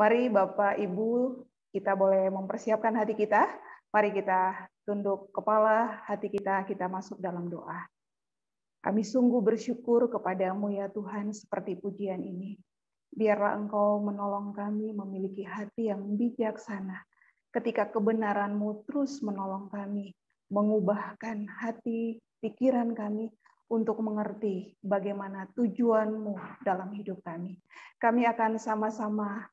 Mari Bapak, Ibu, kita boleh mempersiapkan hati kita. Mari kita tunduk kepala, hati kita masuk dalam doa. Kami sungguh bersyukur kepadamu ya Tuhan seperti pujian ini. Biarlah Engkau menolong kami memiliki hati yang bijaksana. Ketika kebenaran-Mu terus menolong kami, mengubahkan hati, pikiran kami, untuk mengerti bagaimana tujuan-Mu dalam hidup kami. Kami akan sama-sama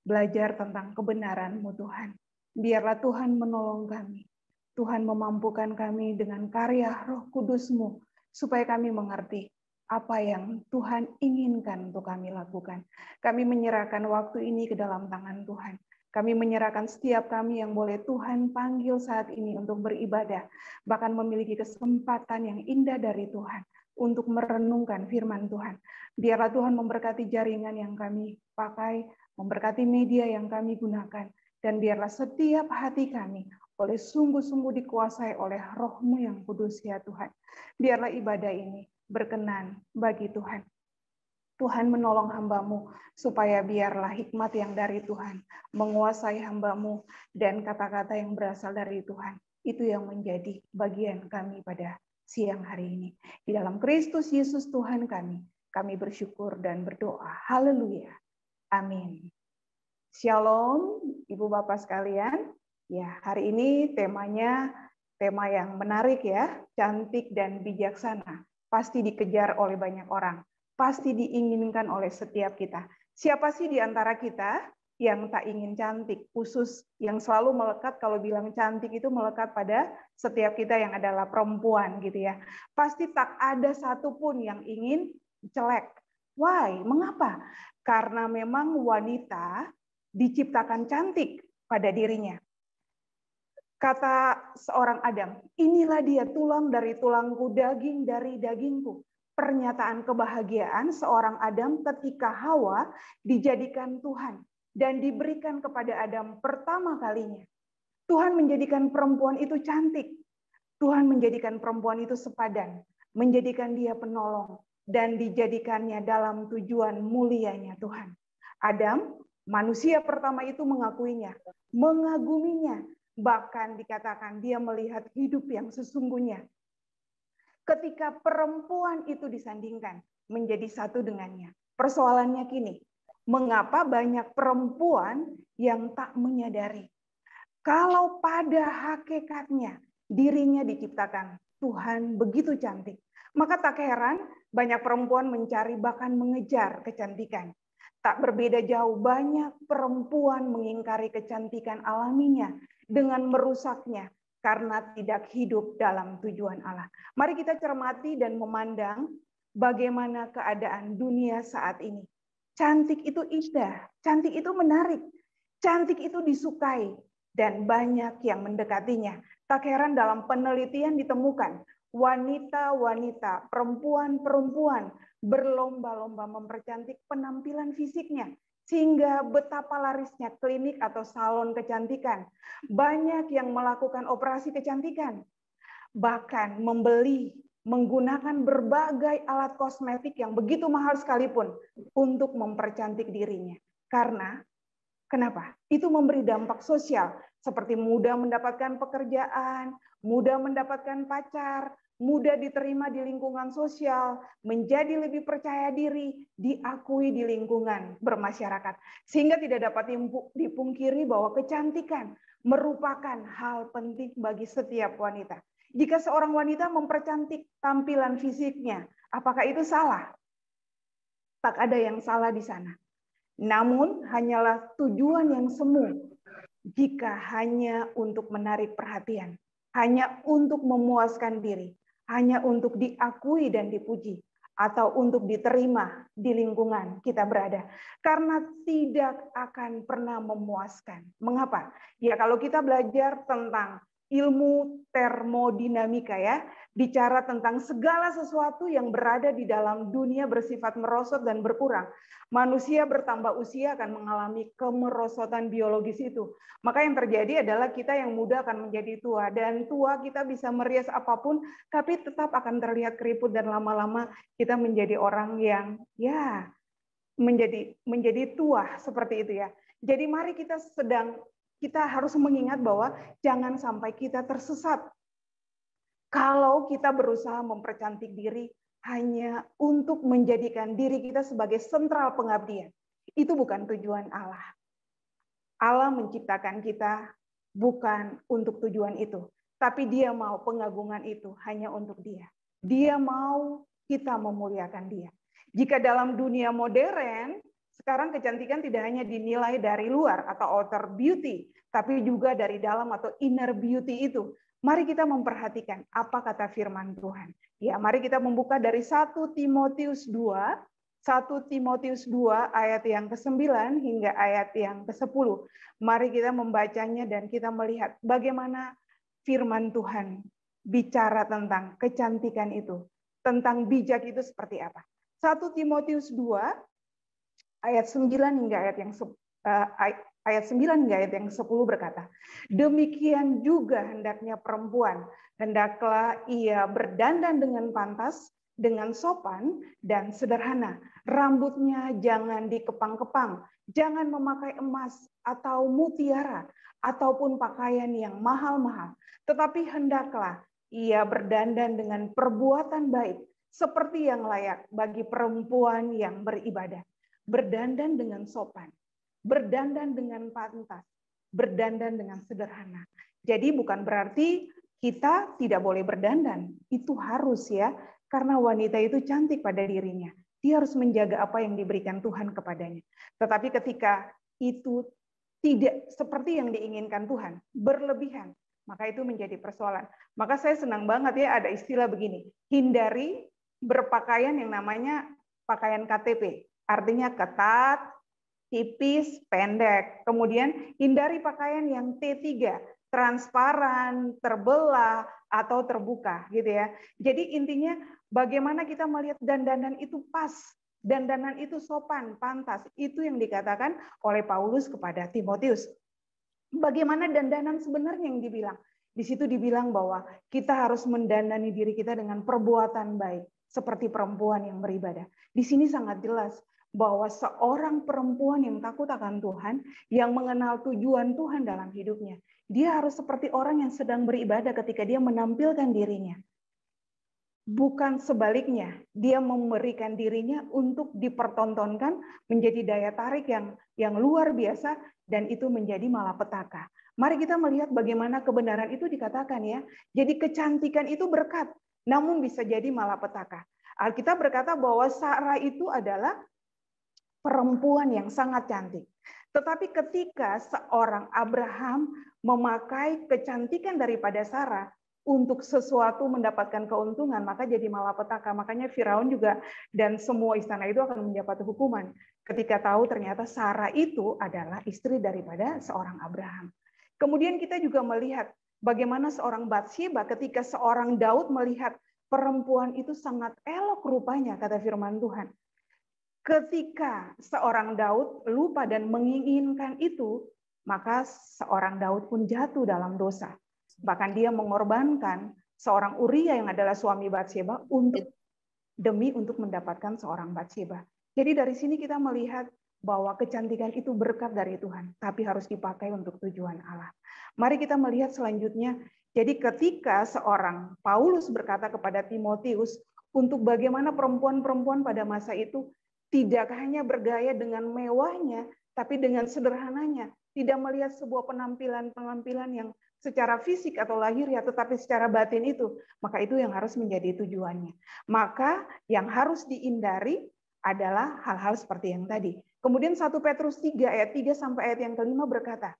belajar tentang kebenaran-Mu Tuhan. Biarlah Tuhan menolong kami. Tuhan memampukan kami dengan karya Roh Kudus-Mu, supaya kami mengerti apa yang Tuhan inginkan untuk kami lakukan. Kami menyerahkan waktu ini ke dalam tangan Tuhan. Kami menyerahkan setiap kami yang boleh Tuhan panggil saat ini untuk beribadah, bahkan memiliki kesempatan yang indah dari Tuhan untuk merenungkan firman Tuhan. Biarlah Tuhan memberkati jaringan yang kami pakai, memberkati media yang kami gunakan, dan biarlah setiap hati kami boleh sungguh-sungguh dikuasai oleh Roh-Mu yang kudus ya Tuhan. Biarlah ibadah ini berkenan bagi Tuhan. Tuhan menolong hamba-Mu, supaya biarlah hikmat yang dari Tuhan menguasai hamba-Mu, dan kata-kata yang berasal dari Tuhan, itu yang menjadi bagian kami pada siang hari ini. Di dalam Kristus Yesus Tuhan kami bersyukur dan berdoa. Haleluya. Amin. Shalom, Ibu Bapak sekalian. Ya, hari ini temanya tema yang menarik ya, cantik dan bijaksana. Pasti dikejar oleh banyak orang, pasti diinginkan oleh setiap kita. Siapa sih di antara kita yang tak ingin cantik? Khusus yang selalu melekat, kalau bilang cantik itu melekat pada setiap kita yang adalah perempuan gitu ya. Pasti tak ada satupun yang ingin jelek. Why? Mengapa? Karena memang wanita diciptakan cantik pada dirinya. Kata seorang Adam, inilah dia tulang dari tulangku, daging dari dagingku. Pernyataan kebahagiaan seorang Adam ketika Hawa dijadikan Tuhan dan diberikan kepada Adam pertama kalinya. Tuhan menjadikan perempuan itu cantik. Tuhan menjadikan perempuan itu sepadan, menjadikan dia penolong, dan dijadikannya dalam tujuan mulianya Tuhan. Adam, manusia pertama itu mengakuinya, mengaguminya, bahkan dikatakan dia melihat hidup yang sesungguhnya. Ketika perempuan itu disandingkan menjadi satu dengannya. Persoalannya kini, mengapa banyak perempuan yang tak menyadari kalau pada hakikatnya dirinya diciptakan Tuhan begitu cantik. Maka tak heran banyak perempuan mencari bahkan mengejar kecantikan. Tak berbeda jauh banyak perempuan mengingkari kecantikan alaminya dengan merusaknya karena tidak hidup dalam tujuan Allah. Mari kita cermati dan memandang bagaimana keadaan dunia saat ini. Cantik itu indah, cantik itu menarik, cantik itu disukai, dan banyak yang mendekatinya. Tak heran dalam penelitian ditemukan wanita-wanita, perempuan-perempuan berlomba-lomba mempercantik penampilan fisiknya, sehingga betapa larisnya klinik atau salon kecantikan. Banyak yang melakukan operasi kecantikan, bahkan membeli, menggunakan berbagai alat kosmetik yang begitu mahal sekalipun untuk mempercantik dirinya. Karena kenapa? Itu memberi dampak sosial, seperti mudah mendapatkan pekerjaan, mudah mendapatkan pacar, mudah diterima di lingkungan sosial, menjadi lebih percaya diri, diakui di lingkungan bermasyarakat. Sehingga tidak dapat dipungkiri bahwa kecantikan merupakan hal penting bagi setiap wanita. Jika seorang wanita mempercantik tampilan fisiknya, apakah itu salah? Tak ada yang salah di sana. Namun hanyalah tujuan yang semu jika hanya untuk menarik perhatian, hanya untuk memuaskan diri, hanya untuk diakui dan dipuji, atau untuk diterima di lingkungan kita berada. Karena tidak akan pernah memuaskan. Mengapa? Ya kalau kita belajar tentang ilmu termodinamika ya, bicara tentang segala sesuatu yang berada di dalam dunia bersifat merosot dan berkurang. Manusia bertambah usia akan mengalami kemerosotan biologis itu. Maka yang terjadi adalah kita yang muda akan menjadi tua, dan tua kita bisa merias apapun, tapi tetap akan terlihat keriput, dan lama-lama kita menjadi orang yang ya menjadi tua seperti itu ya. Jadi mari kita harus mengingat bahwa jangan sampai kita tersesat. Kalau kita berusaha mempercantik diri hanya untuk menjadikan diri kita sebagai sentral pengabdian, itu bukan tujuan Allah. Allah menciptakan kita bukan untuk tujuan itu, tapi Dia mau pengagungan itu hanya untuk Dia. Dia mau kita memuliakan Dia. Jika dalam dunia modern, sekarang kecantikan tidak hanya dinilai dari luar atau outer beauty, tapi juga dari dalam atau inner beauty itu. Mari kita memperhatikan apa kata firman Tuhan. Ya, mari kita membuka dari 1 Timotius 2, 1 Timotius 2 ayat yang ke-9 hingga ayat yang ke-10. Mari kita membacanya dan kita melihat bagaimana firman Tuhan bicara tentang kecantikan itu, tentang bijak itu seperti apa. 1 Timotius 2 ayat 9 hingga ayat 9 hingga ayat yang 10 berkata, demikian juga hendaknya perempuan, hendaklah ia berdandan dengan pantas, dengan sopan dan sederhana. Rambutnya jangan dikepang-kepang, jangan memakai emas atau mutiara, ataupun pakaian yang mahal-mahal. Tetapi hendaklah ia berdandan dengan perbuatan baik, seperti yang layak bagi perempuan yang beribadah. Berdandan dengan sopan, berdandan dengan pantas, berdandan dengan sederhana. Jadi bukan berarti kita tidak boleh berdandan. Itu harus ya. Karena wanita itu cantik pada dirinya. Dia harus menjaga apa yang diberikan Tuhan kepadanya. Tetapi ketika itu tidak seperti yang diinginkan Tuhan, berlebihan, maka itu menjadi persoalan. Maka saya senang banget ya ada istilah begini, hindari berpakaian yang namanya pakaian KTP. Artinya ketat, tipis, pendek. Kemudian hindari pakaian yang T3, transparan, terbelah, atau terbuka, gitu ya. Jadi intinya bagaimana kita melihat dandanan itu pas, dandanan itu sopan, pantas. Itu yang dikatakan oleh Paulus kepada Timotius. Bagaimana dandanan sebenarnya yang dibilang? Di situ dibilang bahwa kita harus mendandani diri kita dengan perbuatan baik, seperti perempuan yang beribadah. Di sini sangat jelas bahwa seorang perempuan yang takut akan Tuhan, yang mengenal tujuan Tuhan dalam hidupnya, dia harus seperti orang yang sedang beribadah ketika dia menampilkan dirinya. Bukan sebaliknya, dia memberikan dirinya untuk dipertontonkan menjadi daya tarik yang luar biasa dan itu menjadi malapetaka. Mari kita melihat bagaimana kebenaran itu dikatakan ya. Jadi kecantikan itu berkat, namun bisa jadi malapetaka. Alkitab berkata bahwa Sarah itu adalah perempuan yang sangat cantik. Tetapi ketika seorang Abraham memakai kecantikan daripada Sarah untuk sesuatu mendapatkan keuntungan, maka jadi malapetaka. Makanya Firaun juga dan semua istana itu akan mendapat hukuman ketika tahu ternyata Sarah itu adalah istri daripada seorang Abraham. Kemudian kita juga melihat bagaimana seorang Batsyeba ketika seorang Daud melihat perempuan itu sangat elok rupanya, kata firman Tuhan. Ketika seorang Daud lupa dan menginginkan itu, maka seorang Daud pun jatuh dalam dosa. Bahkan dia mengorbankan seorang Uria yang adalah suami Batsyeba demi untuk mendapatkan seorang Batsyeba. Jadi dari sini kita melihat bahwa kecantikan itu berkat dari Tuhan, tapi harus dipakai untuk tujuan Allah. Mari kita melihat selanjutnya. Jadi ketika seorang Paulus berkata kepada Timotius untuk bagaimana perempuan-perempuan pada masa itu tidak hanya bergaya dengan mewahnya, tapi dengan sederhananya. Tidak melihat sebuah penampilan-penampilan yang secara fisik atau lahiriah, tetapi secara batin itu. Maka itu yang harus menjadi tujuannya. Maka yang harus dihindari adalah hal-hal seperti yang tadi. Kemudian 1 Petrus 3 ayat 3 sampai ayat yang ke-5 berkata,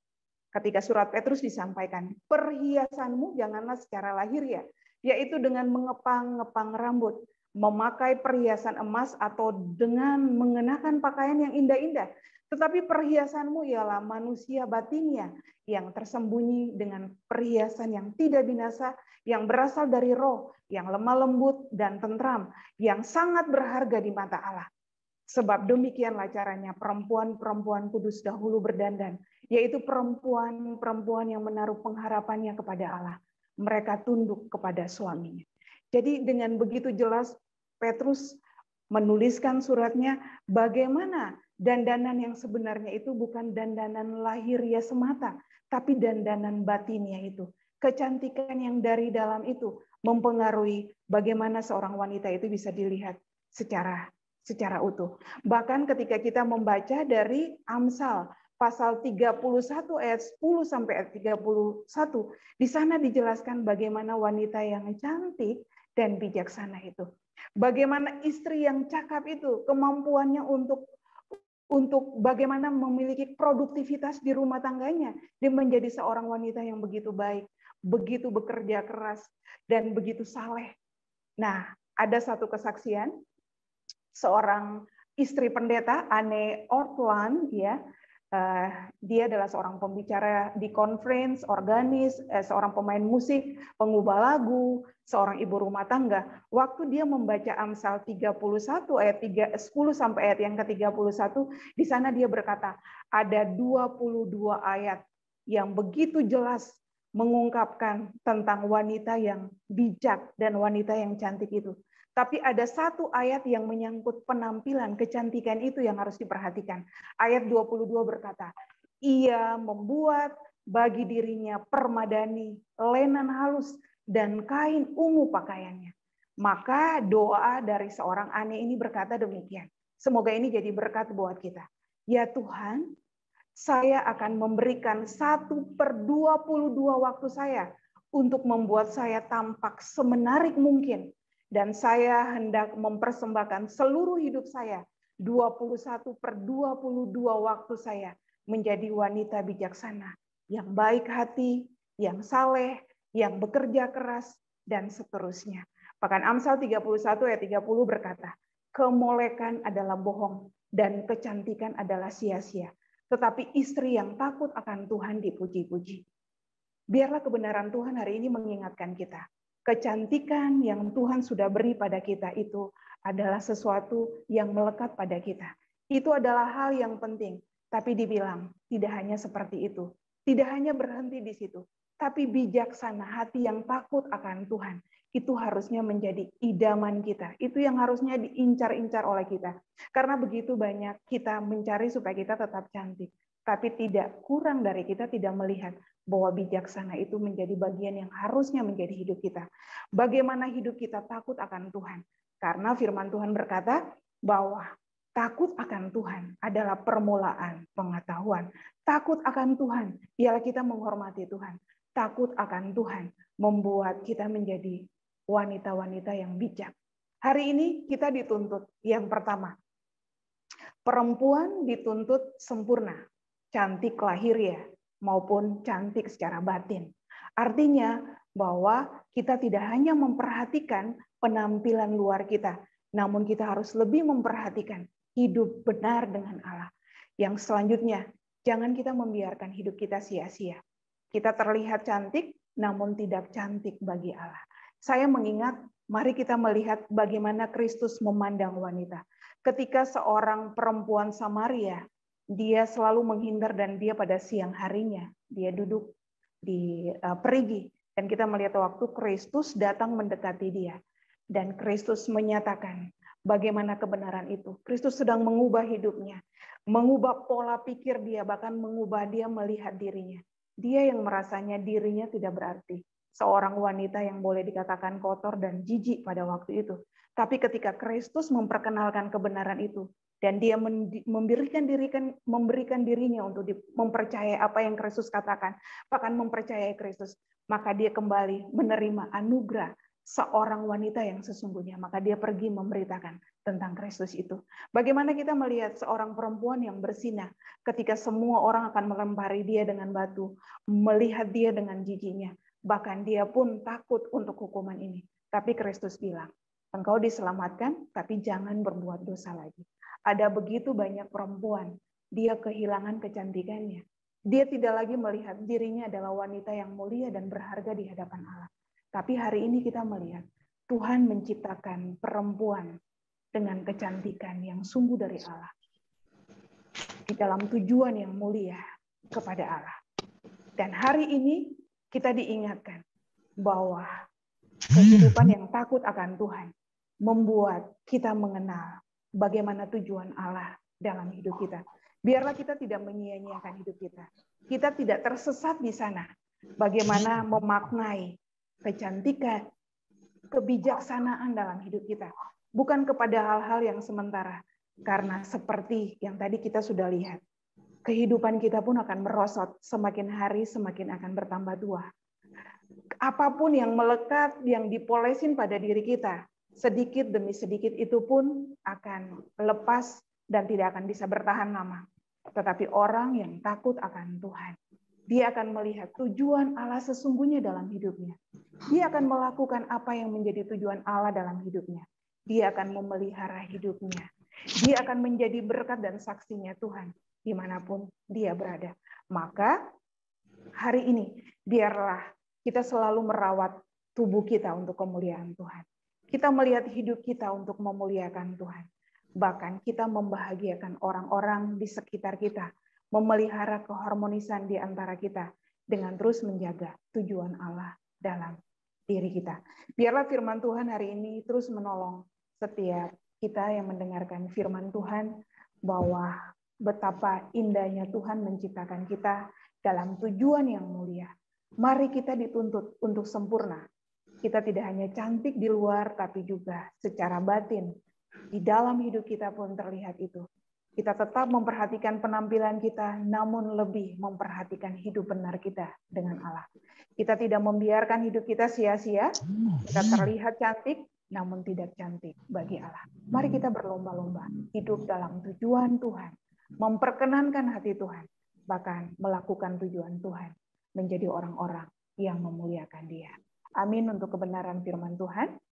ketika surat Petrus disampaikan, perhiasanmu janganlah secara lahiriah, yaitu dengan mengepang-ngepang rambut, memakai perhiasan emas atau dengan mengenakan pakaian yang indah-indah. Tetapi perhiasanmu ialah manusia batinnya yang tersembunyi dengan perhiasan yang tidak binasa, yang berasal dari roh, yang lemah lembut dan tentram, yang sangat berharga di mata Allah. Sebab demikianlah caranya perempuan-perempuan kudus dahulu berdandan, yaitu perempuan-perempuan yang menaruh pengharapannya kepada Allah. Mereka tunduk kepada suaminya. Jadi dengan begitu jelas Petrus menuliskan suratnya bagaimana dandanan yang sebenarnya itu bukan dandanan lahiriah semata, tapi dandanan batinnya itu. Kecantikan yang dari dalam itu mempengaruhi bagaimana seorang wanita itu bisa dilihat secara utuh. Bahkan ketika kita membaca dari Amsal pasal 31 ayat 10 sampai ayat 31, di sana dijelaskan bagaimana wanita yang cantik dan bijaksana itu. Bagaimana istri yang cakap itu kemampuannya untuk bagaimana memiliki produktivitas di rumah tangganya. Dia menjadi seorang wanita yang begitu baik, begitu bekerja keras, dan begitu saleh. Nah, ada satu kesaksian, seorang istri pendeta, Anne Ortland, ya, dia adalah seorang pembicara di conference, organis, seorang pemain musik, pengubah lagu, seorang ibu rumah tangga. Waktu dia membaca Amsal 31 ayat 10 sampai ayat yang ke-31, di sana dia berkata, ada 22 ayat yang begitu jelas mengungkapkan tentang wanita yang bijak dan wanita yang cantik itu. Tapi ada satu ayat yang menyangkut penampilan, kecantikan itu yang harus diperhatikan. Ayat 22 berkata, ia membuat bagi dirinya permadani, lenan halus, dan kain ungu pakaiannya. Maka doa dari seorang Anne ini berkata demikian. Semoga ini jadi berkat buat kita. Ya Tuhan, saya akan memberikan 1/22 waktu saya untuk membuat saya tampak semenarik mungkin. Dan saya hendak mempersembahkan seluruh hidup saya, 21/22 waktu saya, menjadi wanita bijaksana, yang baik hati, yang saleh, yang bekerja keras, dan seterusnya. Bahkan Amsal 31 ayat 30 berkata, kemolekan adalah bohong, dan kecantikan adalah sia-sia. Tetapi istri yang takut akan Tuhan dipuji-puji. Biarlah kebenaran Tuhan hari ini mengingatkan kita. Kecantikan yang Tuhan sudah beri pada kita itu adalah sesuatu yang melekat pada kita. Itu adalah hal yang penting. Tapi dibilang, tidak hanya seperti itu. Tidak hanya berhenti di situ. Tapi bijaksana, hati yang takut akan Tuhan. Itu harusnya menjadi idaman kita. Itu yang harusnya diincar-incar oleh kita. Karena begitu banyak kita mencari supaya kita tetap cantik. Tapi tidak kurang dari kita tidak melihat bahwa bijaksana itu menjadi bagian yang harusnya menjadi hidup kita. Bagaimana hidup kita takut akan Tuhan. Karena firman Tuhan berkata bahwa takut akan Tuhan adalah permulaan pengetahuan. Takut akan Tuhan ialah kita menghormati Tuhan. Takut akan Tuhan membuat kita menjadi wanita-wanita yang bijak. Hari ini kita dituntut yang pertama. Perempuan dituntut sempurna. Cantik lahiriah maupun cantik secara batin. Artinya bahwa kita tidak hanya memperhatikan penampilan luar kita, namun kita harus lebih memperhatikan hidup benar dengan Allah. Yang selanjutnya, jangan kita membiarkan hidup kita sia-sia. Kita terlihat cantik, namun tidak cantik bagi Allah. Saya mengingat, mari kita melihat bagaimana Kristus memandang wanita. Ketika seorang perempuan Samaria, dia selalu menghindar dan dia pada siang harinya, dia duduk di perigi. Dan kita melihat waktu Kristus datang mendekati dia. Dan Kristus menyatakan bagaimana kebenaran itu. Kristus sedang mengubah hidupnya, mengubah pola pikir dia, bahkan mengubah dia melihat dirinya. Dia yang merasanya dirinya tidak berarti. Seorang wanita yang boleh dikatakan kotor dan jijik pada waktu itu. Tapi ketika Kristus memperkenalkan kebenaran itu, dan dia memberikan dirinya untuk mempercayai apa yang Kristus katakan, bahkan mempercayai Kristus, maka dia kembali menerima anugerah seorang wanita yang sesungguhnya. Maka dia pergi memberitakan tentang Kristus itu. Bagaimana kita melihat seorang perempuan yang bersinar ketika semua orang akan melempari dia dengan batu, melihat dia dengan jijiknya, bahkan dia pun takut untuk hukuman ini. Tapi Kristus bilang, engkau diselamatkan, tapi jangan berbuat dosa lagi. Ada begitu banyak perempuan, dia kehilangan kecantikannya. Dia tidak lagi melihat dirinya adalah wanita yang mulia dan berharga di hadapan Allah. Tapi hari ini kita melihat, Tuhan menciptakan perempuan dengan kecantikan yang sungguh dari Allah. Di dalam tujuan yang mulia kepada Allah. Dan hari ini kita diingatkan bahwa kehidupan yang takut akan Tuhan membuat kita mengenal bagaimana tujuan Allah dalam hidup kita. Biarlah kita tidak menyia-nyiakan hidup kita. Kita tidak tersesat di sana. Bagaimana memaknai kecantikan, kebijaksanaan dalam hidup kita. Bukan kepada hal-hal yang sementara. Karena seperti yang tadi kita sudah lihat, kehidupan kita pun akan merosot. Semakin hari semakin akan bertambah tua. Apapun yang melekat, yang dipolesin pada diri kita, sedikit demi sedikit itu pun akan lepas dan tidak akan bisa bertahan lama. Tetapi orang yang takut akan Tuhan, dia akan melihat tujuan Allah sesungguhnya dalam hidupnya. Dia akan melakukan apa yang menjadi tujuan Allah dalam hidupnya. Dia akan memelihara hidupnya. Dia akan menjadi berkat dan saksinya Tuhan dimanapun dia berada. Maka hari ini biarlah kita selalu merawat tubuh kita untuk kemuliaan Tuhan. Kita melihat hidup kita untuk memuliakan Tuhan. Bahkan kita membahagiakan orang-orang di sekitar kita, memelihara keharmonisan di antara kita dengan terus menjaga tujuan Allah dalam diri kita. Biarlah firman Tuhan hari ini terus menolong setiap kita yang mendengarkan firman Tuhan, bahwa betapa indahnya Tuhan menciptakan kita dalam tujuan yang mulia. Mari kita dituntut untuk sempurna. Kita tidak hanya cantik di luar, tapi juga secara batin. Di dalam hidup kita pun terlihat itu. Kita tetap memperhatikan penampilan kita, namun lebih memperhatikan hidup benar kita dengan Allah. Kita tidak membiarkan hidup kita sia-sia. Kita terlihat cantik, namun tidak cantik bagi Allah. Mari kita berlomba-lomba hidup dalam tujuan Tuhan, memperkenankan hati Tuhan, bahkan melakukan tujuan Tuhan, menjadi orang-orang yang memuliakan Dia. Amin untuk kebenaran firman Tuhan.